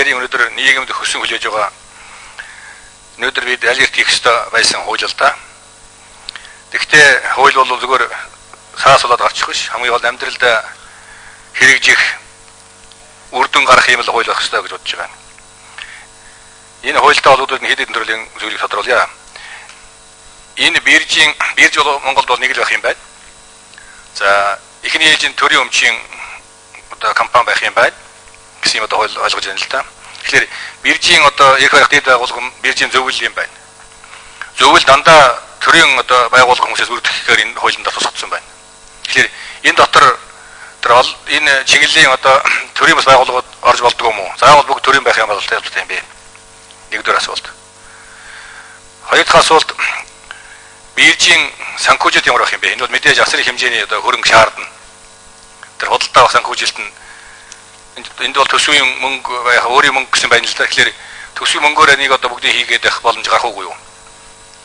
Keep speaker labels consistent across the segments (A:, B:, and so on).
A: Тэгэхээр өнөөдөр нийгэмд хөсөн хүлээж байгаа өнөөдөр бид аль эрт хийх ёстой байсан хууль л да. Тэгэхдээ хууль бол зөвхөн саас болоод гарчих биш. Хамгийн гол амьдралд хэрэгжих үр дүн гарах юм л хууль байх ёстой гэж бодож байгаа. Энэ хуультай холбоотой хэд хэдэн төрлийн зүйлийг тодруулъя. Энэ бирж бол Монголд бол нэг л байх юм байна. За эхний ээлжийн төрийн өмчийн одоо компани байх юм байна. Гэсэн юм одоо хууль ойлгож байна л да. Тэгэхээр биржийн одоо эрх барих дэд байгууллага биржийн зөвлөл юм байна. Зөвлөл дандаа төрийн одоо байгууллага хүмүүсээс бүрдэхээр энэ хуулинд тусгацсан байна. Тэгэхээр энэ дотор энэ чиглэлийн одоо төрийн бас байгууллагууд орж болдгоо юм уу? Заавал бүгд төрийн байх юм бол тайлбартай юм бэ. Нэгдүгээр асуулт. Хоёр дахь асуулт биржийн санхүүжилт ямар байх юм бэ? Энэ бол мэдээж асар их хэмжээний одоо хөрөнгө шаардна. Тэр худалдаа авах санхүүжилт нь энд бол төсвийн мөнгө байх өөрийн мөнгө гэсэн байна л да. Тэгэхээр төсвийн мөнгөөр энийг одоо бүгдийг хийгээд байх боломж гарах уугүй юу?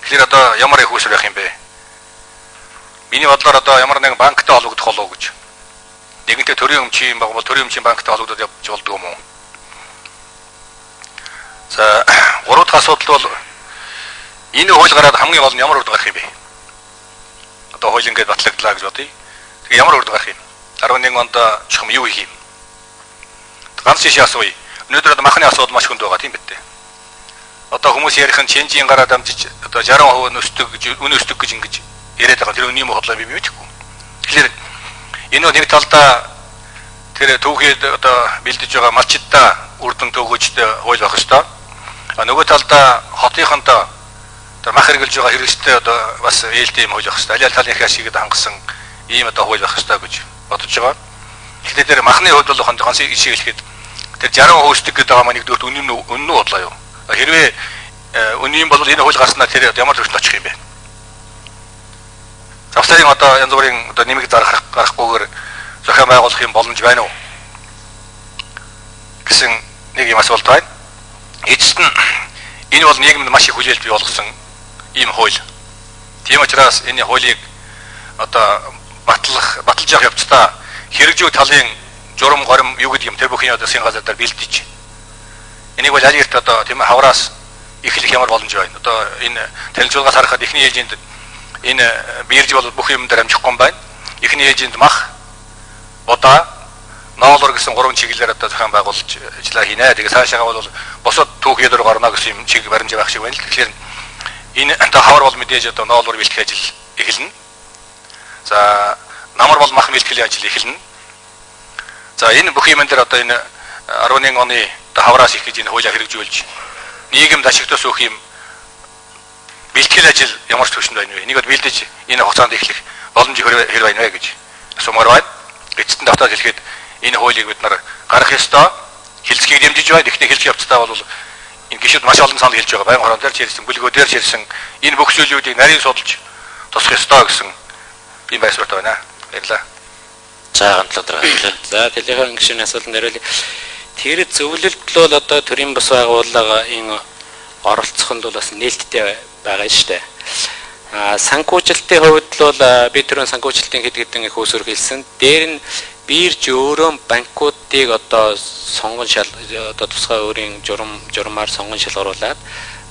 A: Тэгэхээр одоо ямар их үүсвэр байх юм бэ? Миний бодлоор одоо ямар нэгэн банктай холбогдох болов гэж. Нэгэнтээ төрийн өмчийн баг бол төрийн өмчийн банктай холбогдоод явж болдгоо юм уу? За гурав дахь асуудал бол энэ хууль гараад хамгийн гол нь ямар үр дүн гарах юм бэ? Одоо хууль ингээд батлагдлаа гэж бодъё. Тэгээ ямар үр дүн гарах юм? 11 онд чухам юу хийх юм? Ганц шиш асууя. Өнөөдөр одоо махны асуудал маш хүнд байгаа тийм битээ. Одоо хүмүүс ярих нь ченжийн гараа дамжиж одоо 60% өсдөг гэж өнөөсдөг гэж ингэж яриад байгаа. Тэр үний юм бодлоо би мэдэхгүй. Тэгэхээр энэ нэг талдаа тэр түүхэд одоо бэлдэж байгаа малчидаа үрдэн төгөөжтэй хууль байх ёстой. Нөгөө талдаа хотынхонтой тэр мах хэрэглэж байгаа хэрэгстэй одоо бас ээлтэй юм хууль байх ёстой. Аль талын их ашигд хангасан ийм одоо хууль байх ёстой гэж бодож байгаа. Тэгэхээр тэр махны хувьд бол ганц ишиг хэлэхэд тэр 60% өсдөг гэдэг байгаа маань нэгдүгээр үнэн нь бодлоо юу. Хэрвээ үнэн бол энэ хууль гарснаа тэр ямар төвчөнд очих юм бэ? Завсарын одоо янз бүрийн одоо нэмэг гарахгүйгээр зохион байгуулах юм боломж байна уу? Гэсэн нэг юм асуулт байна. Эцэст нь энэ бол нийгэмд маш их хүлээлт бий болгосон ийм хууль. Тийм учраас энэ хуулийг одоо баталж явах явцдаа хэрэгжүү талын журам горим юу гэдэг юм тэр бүхний одоо засгийн газар дээр бэлдэж. Энийг бол аль эрт одоо тийм хавраас эхлэх ямар боломж байна. Одоо энэ танилцуулгаас харахад эхний ээлжинд энэ бирж бол бүх юм дээр амжихгүй юм байна. Эхний ээлжинд мах, удаа, ноолор гэсэн гурван чиглэлээр одоо зохион байгуулж ажиллаа хийнэ. Тэгээ цаашаа бол босод түүхий дээр гарна гэсэн юм чиг баримж байх шиг байна л. Тэгэхээр энэ одоо хавар бол мэдээж одоо ноолор бэлтгэх ажил эхэлнэ. За намар бол мах бэлтгэлийн ажил эхэлнэ. За энэ бүх юм дээр одоо энэ 11 оны одоо хавраас их гэж энэ хуулийг хэрэгжүүлж нийгэмд ашигтус өгөх юм бэлтгэл ажил ямар ч төвшөнд байна вэ? Энийг бол бэлдэж энэ хугацаанд эхлэх боломж хэр байна вэ гэж асуумаар байна. Эцэст нь давтаад хэлэхэд энэ хуулийг бид нар гаргах ёстой. Хэлцгийг дэмжиж байна. Эхний хэлцэх явцдаа бол энэ гишүүд маш олон санал хэлж байгаа. Баян хорон дээр ч ярьсан, бүлгөө дээр ч ярьсан энэ бүх зүйлүүдийг нарийн судалж тусах ёстой гэсэн ийм байсвартай байна. Баярлалаа.
B: За гантлаад байна. За телефон гишүүний асуултанд хариулъя. Тэр зөвлөлд бол одоо төрийн бас байгууллага энэ оролцоход бол бас нээлттэй байгаа шүү дээ. Санхүүжилтийн хувьд бол би төрийн санхүүжилтийн хэд хэдэн их өсвөр хэлсэн. Дээр нь бирж өөрөө банкуудыг одоо сонгон шал одоо тусгай өөрийн журмаар сонгон шалгаруулад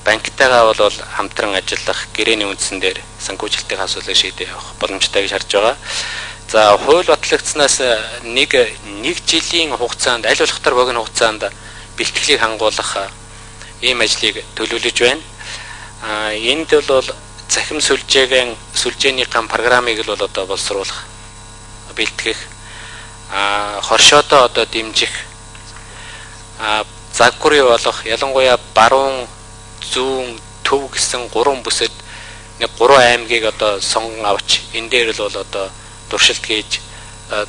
B: банктайгаа бол хамтран ажиллах гэрээний үндсэн дээр санхүүжилтийн асуудлыг шийдэх боломжтой гэж харж байгаа. За хууль батлагдсанаас нэг жилийн хугацаанд аль болох төр богино хугацаанд бэлтгэлийг хангуулах ийм ажлыг төлөвлөж байна. Энд бол захим сүлжээний программыг л одоо боловсруулах, бэлтгэх, хоршоодоо одоо дэмжих, загварыг болох ялангуяа баруун, зүүн, төв гэсэн гурван бүсэд нэг гурван аймгийг одоо сонгон авч энэ дээр л бол одоо дуршилт гэж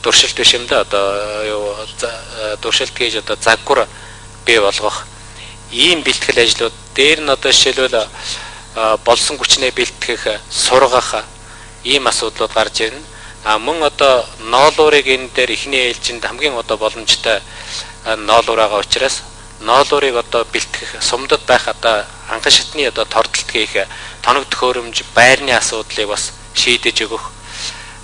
B: дуршилт биш юм да одоо юу дуршилт гэж одоо загвар бий болгох ийм бэлтгэл ажлууд дээр нь одоо жишээлбэл болсон хүчнээ бэлтгэх, сургах ийм асуудлууд гарч ирнэ. Мөн одоо ноолуурыг энэ дээр эхний ээлжинд хамгийн одоо боломжтой ноолуур байгаа учраас ноолуурыг одоо бэлтгэх, сумдад байх одоо анхан шатны одоо тордолт хийх, тоног төхөөрөмж, байрны асуудлыг бас шийдэж өгөх.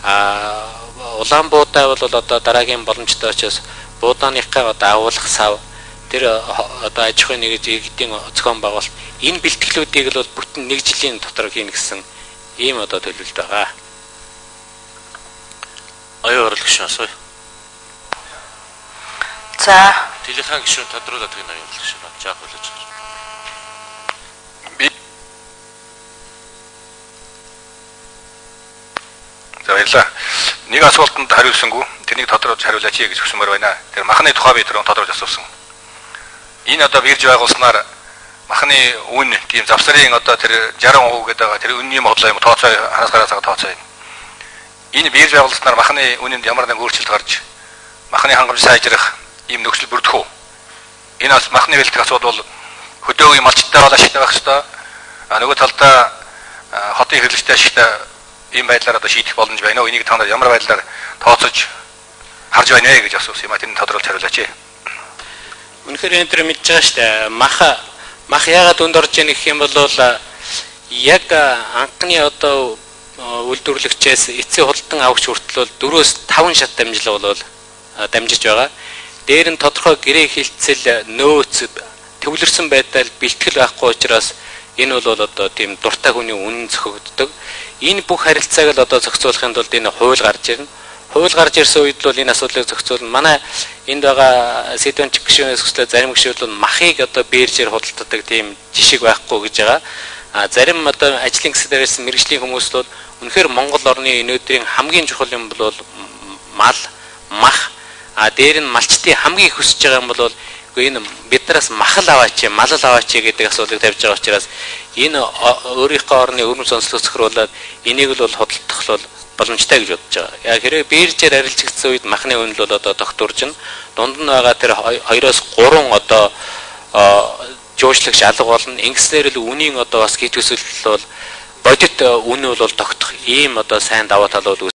B: Улаан буудай бол одоо дараагийн боломжтой учраас буудааныхаа одоо агуулах сав тэр одоо аж ахуйн нэгж иргэдийн зохион байгуулалт энэ бэлтгэлүүдийг л бол бүтэн 1 жилийн дотор хийнэ гэсэн ийм одоо төлөвлөлт байгаа.
C: Оюун урал гишүүн асууя.
D: За.
C: Телефон гишүүн тодруулаад тань оюун урал гишүүн жаах болооч.
A: За баярлалаа. Нэг асуултанд хариулсангүй. Тэрнийг тодруулж хариулаач гэж хүсмээр байна. Тэр махны тухай би тэр тодруулж асуусан. Энэ одоо бирж байгуулснаар махны үн тийм завсрын одоо тэр 60% гэдэг байгаа. Тэр үнийн бодлоо юм тооцоо ханаас гараасаа тооцоо юм. Энэ бирж байгуулснаар махны үнэнд ямар нэг өөрчлөлт гарч махны хангамж сайжрах ийм нөхцөл бүрдэх үү? Энэ бас махны бэлтгэх асуудал бол хөдөөгийн малчтай бол ашигтай байх ёстой. Нөгөө талдаа хотын хэрэглэгчтэй ашигтай ийм байдлаар одоо шийдэх боломж байна уу? Энийг та нар ямар байдлаар тооцож харж байна вэ гэж асуусан юм а. Тэрний тодруулж хариулаач.
B: Үнэхээр энэ төр мэдж байгаа шүү дээ. Мах яагаад үнд орж ийн гэх юм бол яг анхны одоо үйлдвэрлэгчээс эцсийн худалдан авахч хүртэл бол 4-5 шат дамжлага бол дамжиж байгаа. Дээр нь тодорхой гэрээ хилцэл нөөц төвлөрсөн байдал бэлтгэл байхгүй учраас энэ бол одоо тийм дуртай хүний үнэн зохиогддог. Энэ бүх харилцааг л одоо зохицуулахын тулд энэ хууль гарч ирнэ. Хууль гарч ирсэн үед бол энэ асуудлыг зохицуулна. Манай энд байгаа сэдвэн гишүүнээс хүслээ зарим гишүүд бол махыг одоо биржээр худалдадаг тийм жишг байхгүй гэж байгаа. Зарим одоо ажлын хэсэг дээрээс мэргэжлийн хүмүүс бол үнэхээр Монгол орны өнөөдрийн хамгийн чухал юм бол мал, мах. Дээр нь малчтын хамгийн хүсэж байгаа юм бол энэ биднээс махал аваач, малал аваач гэдэг асуудлыг тавьж байгаа учраас энэ өөрийнхөө орны өрөм сонслог зохируулаад энийг л бол худалдах бол боломжтой гэж бодож байгаа. Яг хэрэг биржээр арилжигдсан үед махны үнэл бол одоо тогтворж нь дунд нь байгаа тэр 2-3 одоо жуулчлагч алга болно. Ингэснээр л үнийн одоо бас гид төсөлт бол бодит үн бол тогтох ийм одоо сайн даваа тал бол